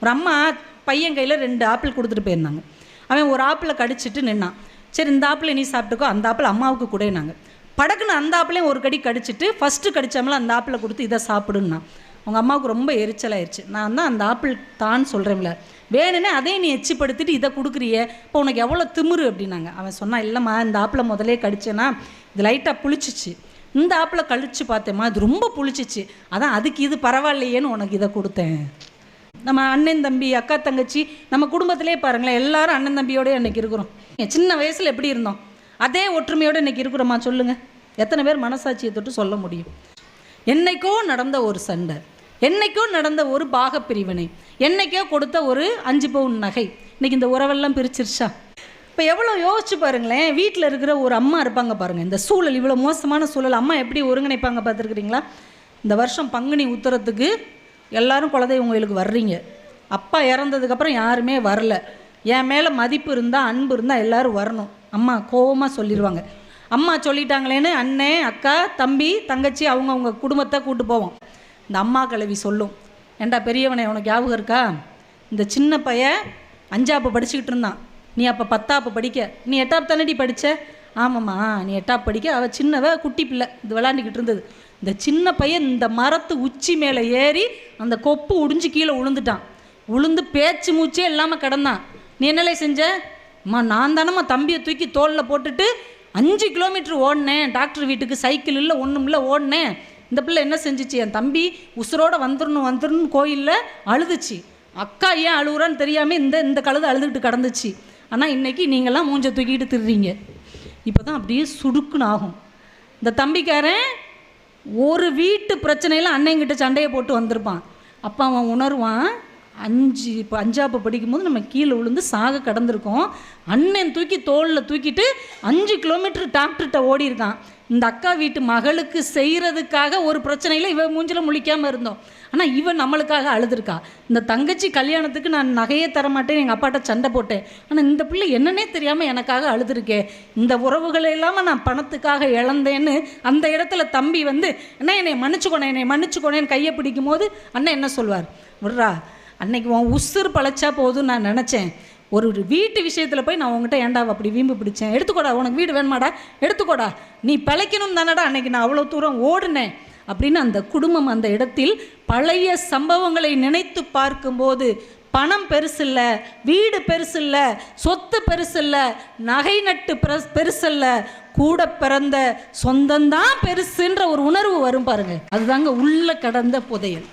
ஒரு அம்மா பையன் கையில் 2 ஆப்பிள் கொடுத்துட்டு போயிருந்தாங்க. அவன் ஒரு ஆப்பிளை கடிச்சிட்டு நின்னான். சரி இந்த ஆப்பிளை நீ சாப்பிட்டுக்கோ, அந்த ஆப்பிள் அம்மாவுக்கு கூடனாங்க. படக்குன்னு அந்த ஆப்பிளையும் ஒரு கடி கடிச்சிட்டு ஃபஸ்ட்டு கடிச்சாமல அந்த ஆப்பிளை கொடுத்து இதை சாப்பிடுன்னா. அவங்க அம்மாவுக்கு ரொம்ப எரிச்சலாயிருச்சு. நான் தான் அந்த ஆப்பிள் தான் சொல்கிறேன்ல, வேணுன்னே அதையும் நீ எச்சிப்படுத்திட்டு இதை கொடுக்குறியே, இப்போ உனக்கு எவ்வளோ திமிரு அப்படின்னாங்க. அவன் சொன்னான், இல்லைம்மா இந்த ஆப்பிளை முதலே கடிச்சேன்னா இது லைட்டாக புளிச்சிச்சு, இந்த ஆப்பிளை கழிச்சு பார்த்தேம்மா இது ரொம்ப புளிச்சிச்சு, அதான் அதுக்கு இது பரவாயில்லையேன்னு உனக்கு இதை கொடுத்தேன். நம்ம அண்ணன் தம்பி அக்கா தங்கச்சி நம்ம குடும்பத்திலே பாருங்களேன், எல்லாரும் அண்ணன் தம்பியோடய இன்றைக்கி இருக்கிறோம். சின்ன வயசில் எப்படி இருந்தோம் அதே ஒற்றுமையோடு இன்றைக்கி இருக்கிறோமா சொல்லுங்கள்? எத்தனை பேர் மனசாட்சியை தொட்டு சொல்ல முடியும்? என்னைக்கோ நடந்த ஒரு சண்டை, என்னைக்கோ நடந்த ஒரு பாகப்பிரிவினை, என்னைக்கோ கொடுத்த ஒரு 5 பவுன் நகை இன்றைக்கி இந்த உறவெல்லாம் பிரிச்சிருச்சா? இப்போ எவ்வளோ யோசிச்சு பாருங்களேன். வீட்டில் இருக்கிற ஒரு அம்மா இருப்பாங்க பாருங்கள், இந்த சூழல் இவ்வளோ மோசமான சூழல் அம்மா எப்படி ஒருங்கிணைப்பாங்க பார்த்துருக்குறீங்களா? இந்த வருஷம் பங்குனி உத்தரத்துக்கு எல்லாரும் குலதெய்வம் கோயிலுக்கு வர்றீங்க. அப்பா இறந்ததுக்கப்புறம் யாருமே வரல. என் மேலே மதிப்பு இருந்தால் அன்பு இருந்தால் எல்லோரும் வரணும். அம்மா கோவமாக சொல்லிடுவாங்க. அம்மா சொல்லிட்டாங்களேன்னு அண்ணன் அக்கா தம்பி தங்கச்சி அவங்க குடும்பத்தை கூட்டு போவோம். இந்த அம்மா கிழவி சொல்லும், ஏண்டா பெரியவனே உனக்கு ஞாபகம் இருக்கா, இந்த சின்ன பையன் 5ஆப்பு படிச்சுக்கிட்டு இருந்தான், நீ அப்போ 10ஆப்பு படிக்க, நீ 8ஆப்பு தானடி படித்த? ஆமாம்மா நீ 8ஆப்பு படிக்க, அவள் சின்னவ குட்டி பிள்ளை இது விளாண்டுக்கிட்டு இருந்தது. இந்த சின்ன பையன் இந்த மரத்து உச்சி மேலே ஏறி அந்த கொப்பு உடிஞ்சு கீழே விழுந்துட்டான். விழுந்து பேச்சு மூச்சே இல்லாமல் கிடந்தான். நீ என்னலே செஞ்ச? அம்மா நான் தானம்மா தம்பியை தூக்கி தோளில் போட்டுட்டு 5 கிலோமீட்டர் ஓடினேன், டாக்டர் வீட்டுக்கு சைக்கிள் இல்லை ஒன்றும் இல்லை ஓடினேன். இந்த பிள்ளை என்ன செஞ்சிச்சு, என் தம்பி உசுரோடு வந்துடணும் கோயிலில் அழுதுச்சு. அக்கா ஏன் அழுகுறான்னு தெரியாமல் இந்த கழுது அழுதுகிட்டு கிடந்துச்சு. ஆனால் இன்றைக்கி நீங்கள்லாம் மூஞ்சை தூக்கிட்டு திடுறீங்க. இப்போ தான் அப்படியே சுடுக்குன்னு ஆகும். இந்த தம்பிக்காரன் ஒரு வீட்டு பிரச்சனையில் அண்ணங்கிட்ட சண்டையை போட்டு வந்திருப்பான். அப்போ அவன் உணர்வான், 5ஆப்பு படிக்கும்போது நம்ம கீழே விழுந்து சாக கடந்திருக்கோம், அண்ணன் தூக்கி தோளில் தூக்கிட்டு 5 கிலோமீட்டர் டாக்டர்கிட்ட ஓடி இருக்கான். இந்த அக்கா வீட்டு மகளுக்கு செய்கிறதுக்காக ஒரு பிரச்சனையில் இவன் மூஞ்சில் முழிக்காமல் இருந்தோம், ஆனால் இவன் நம்மளுக்காக அழுதுருக்கா. இந்த தங்கச்சி கல்யாணத்துக்கு நான் நகையே தரமாட்டேன் எங்கள் அப்பாட்ட சண்டை போட்டேன், ஆனால் இந்த பிள்ளை என்னன்னே தெரியாமல் எனக்காக அழுதுருக்கே, இந்த உறவுகளை இல்லாமல் நான் பணத்துக்காக இழந்தேன்னு அந்த இடத்துல தம்பி வந்து என்ன என்னை மன்னிச்சுக்கோனேன்னு கையை பிடிக்கும் போது அண்ணன் என்ன சொல்வார், விட்றா அன்னைக்கு உன் உசுறு பழச்சா போதும் நான் நினச்சேன், ஒரு வீட்டு விஷயத்தில் போய் நான் உங்கள்கிட்ட ஏண்டா அப்படி வீம்பு பிடிச்சேன், எடுத்துக்கோடா உனக்கு வீடு வேணுமாடா எடுத்துக்கோடா, நீ பிழைக்கணும் தானடா அன்னைக்கு நான் அவ்வளோ தூரம் ஓடுனேன் அப்படின்னு அந்த குடும்பம் அந்த இடத்தில் பழைய சம்பவங்களை நினைத்து பார்க்கும்போது பணம் பெருசில்ல, வீடு பெருசில்ல, சொத்து பெருசில்ல, நகை நட்டு பெருசில்ல, கூட பிறந்த சொந்தந்தான் பெருசுன்ற ஒரு உணர்வு வரும் பாருங்க. அதுதாங்க உள்ள கடந்த புதையல்.